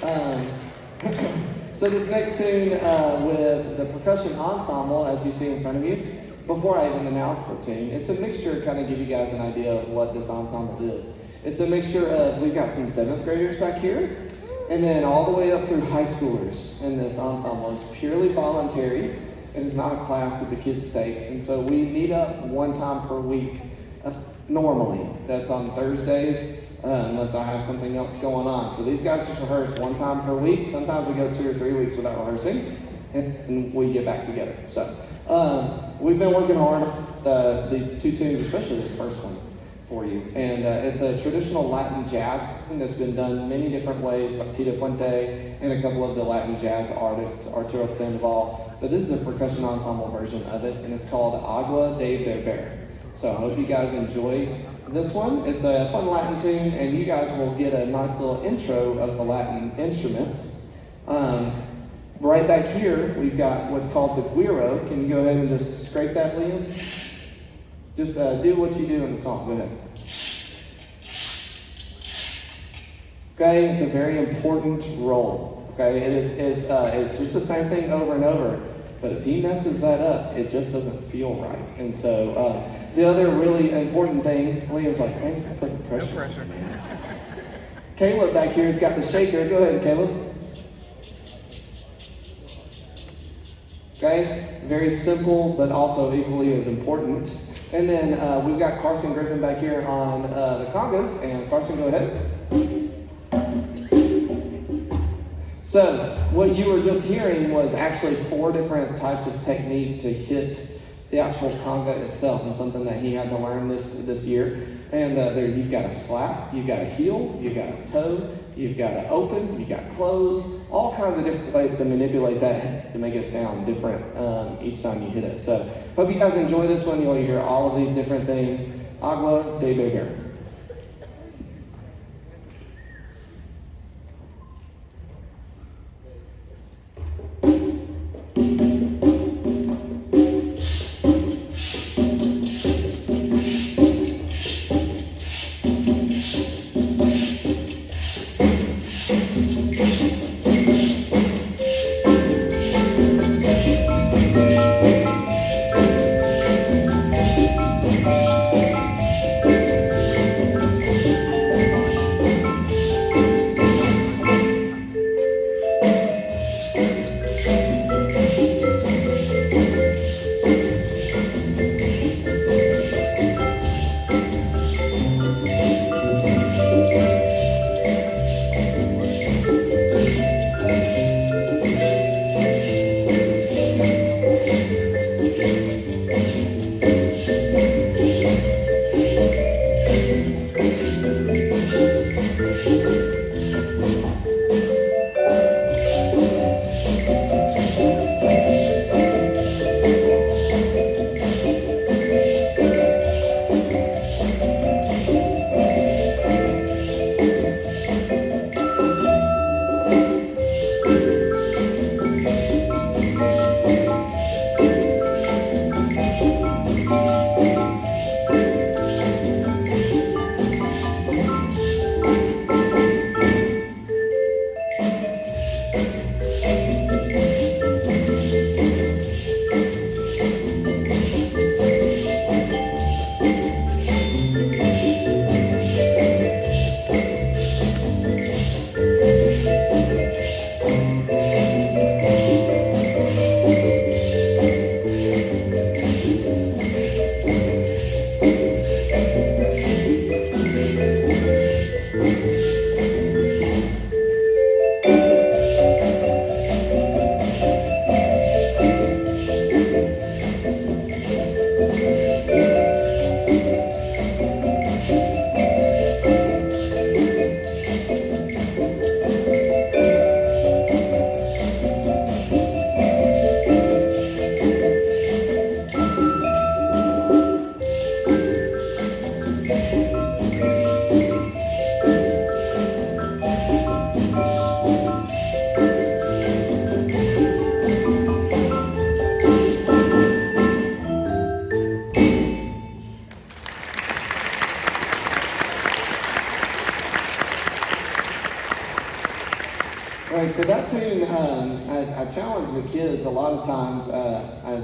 Um, so this next tune with the Percussion Ensemble, as you see in front of you, before I even announce the tune, it's a mixture to kind of give you guys an idea of what this ensemble is. It's a mixture of, we've got some 7th graders back here, and then all the way up through high schoolers in this ensemble. It's purely voluntary. It is not a class that the kids take, and so we meet up one time per week, normally. That's on Thursdays, unless I have something else going on. So these guys just rehearse one time per week. Sometimes we go 2 or 3 weeks without rehearsing, and we get back together. So we've been working hard on these 2 tunes, especially this first one, for you. And it's a traditional Latin jazz that's been done many different ways by Tito Puente and a couple of the Latin jazz artists, Arturo Sandoval. But this is a percussion ensemble version of it, and it's called Agua de Beber. So I hope you guys enjoy this one. It's a fun Latin tune, and you guys will get a nice little intro of the Latin instruments. Right back here, we've got what's called the guiro. Can you go ahead and just scrape that, Liam? Just do what you do in the song. Go ahead. Okay, it's a very important role. Okay, it's just the same thing over and over. But if he messes that up, it just doesn't feel right. And so the other really important thing, Liam's like, thanks for putting pressure. No pressure. Caleb back here has got the shaker. Go ahead, Caleb. Okay, very simple, but also equally as important. And then we've got Carson Griffin back here on the congas. And Carson, go ahead. So what you were just hearing was actually 4 different types of technique to hit the actual conga itself, and something that he had to learn this year. And there you've got a slap, you've got a heel, you've got a toe, you've got to open, you've got close, all kinds of different ways to manipulate that to make it sound different each time you hit it. So hope you guys enjoy this one. You'll hear all of these different things. Agua de Beber. Right, so that tune, I challenged the kids a lot of times.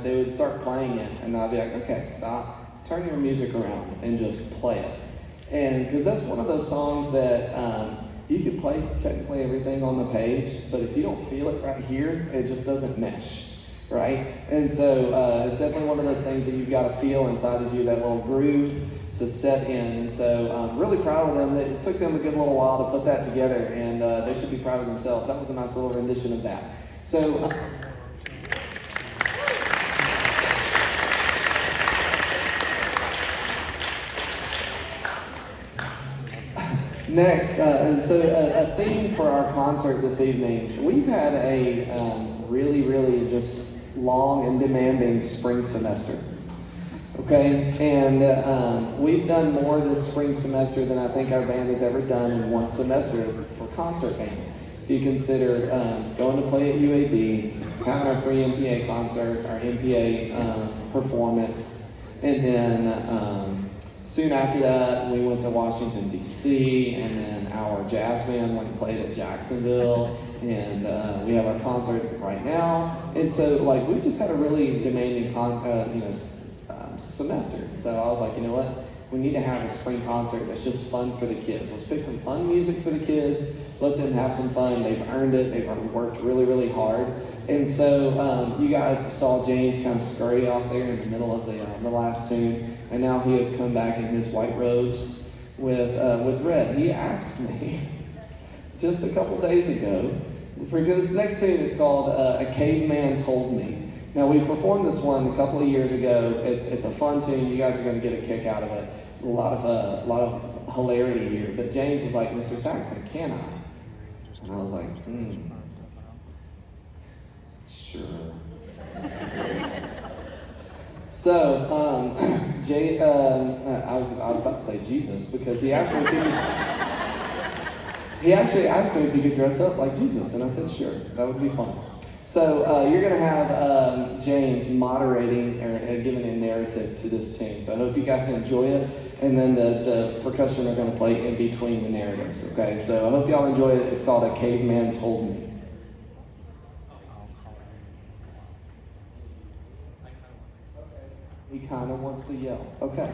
They would start playing it, and I'd be like, okay, stop, turn your music around, and just play it. And because that's one of those songs that you can play technically everything on the page, but if you don't feel it right here, it just doesn't mesh, right? And so it's definitely one of those things that you've got to feel inside of you, that little groove to set in. And so I'm really proud of them. It took them a good little while to put that together, and they should be proud of themselves. That was a nice little rendition of that. So next, a theme for our concert this evening. We've had a really just long and demanding spring semester. Okay, and we've done more this spring semester than I think our band has ever done in one semester for concert band. If you consider going to play at UAB, having our pre-MPA concert, our MPA performance, and then soon after that, we went to Washington, D.C., and then our jazz band went and played at Jacksonville, and we have our concert right now. And so, like, we've just had a really demanding semester. So I was like, you know what? We need to have a spring concert that's just fun for the kids. Let's pick some fun music for the kids. Let them have some fun. They've earned it. They've worked really hard. And so you guys saw James kind of scurry off there in the middle of the last tune, and now he has come back in his white robes with red. He asked me just a couple days ago, for this next tune is called "A Caveman Told Me." Now, we performed this one a couple of years ago. It's a fun tune. You guys are going to get a kick out of it. A lot of hilarity here. But James was like, "Mr. Saxon, can I?" And I was like, sure. So, I was about to say Jesus, because he asked me if he could. He actually asked me if he could dress up like Jesus, and I said, sure, that would be fun. So you're going to have James moderating or giving a narrative to this tune. So I hope you guys enjoy it. And then the percussion are going to play in between the narratives. Okay, so I hope y'all enjoy it. It's called "A Caveman Told Me." He kind of wants to yell. Okay.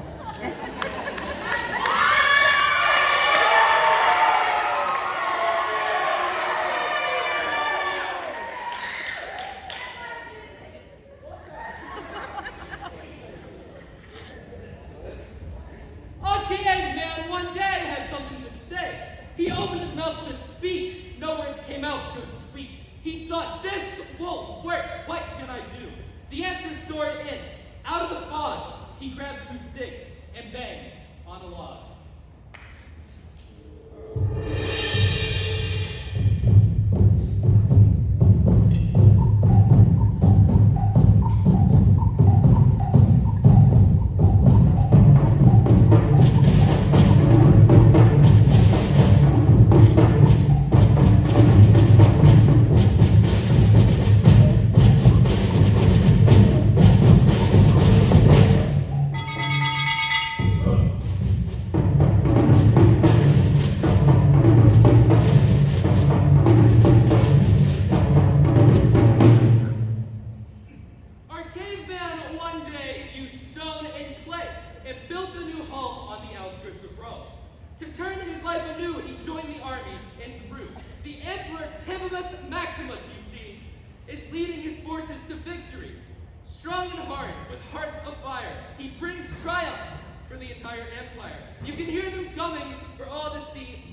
He opened his mouth to speak. No words came out, just squeaks. He thought, this won't work. What can I do? The answer soared in. Out of the fog, he grabbed 2 sticks and banged on a log.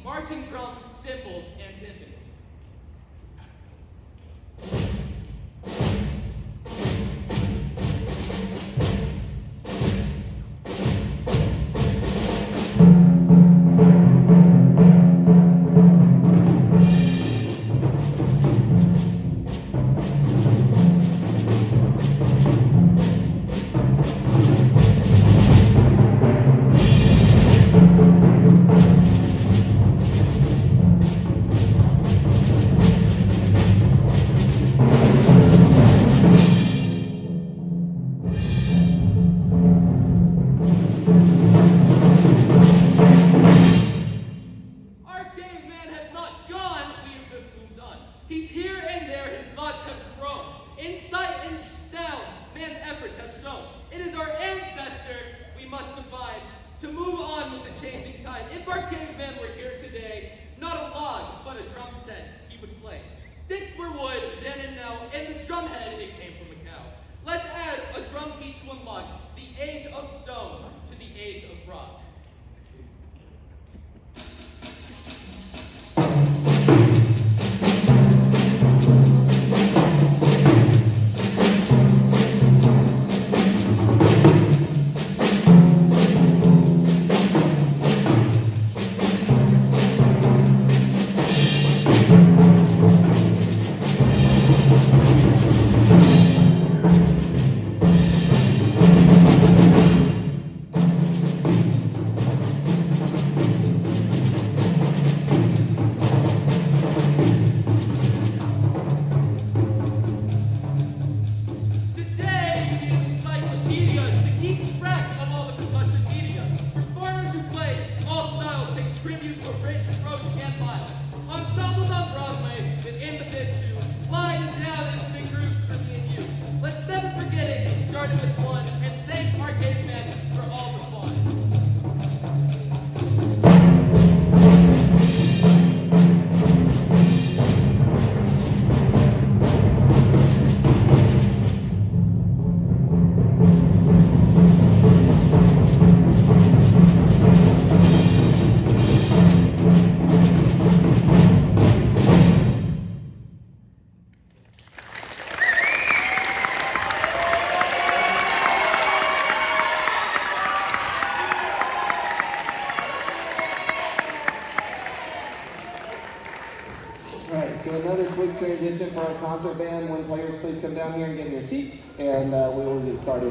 Marching drums, cymbals, and timpani. He's here and there, his thoughts have grown. In sight and sound, man's efforts have shown. It is our ancestor we must abide to move on with the changing tide. If our caveman were here today, not a log, but a drum set he would play. Sticks were wood, then and now, and this drum head, it came from a cow. Let's add a drum key to unlock the age of stone to the age of rock. Ensembles on Broadway within the bit two. Slide down into big groups for me and you. Let's never forget it started with one, and thank our cavemen for all the fun. Alright, so another quick transition for our concert band. When players please come down here and get in your seats, and we will get started.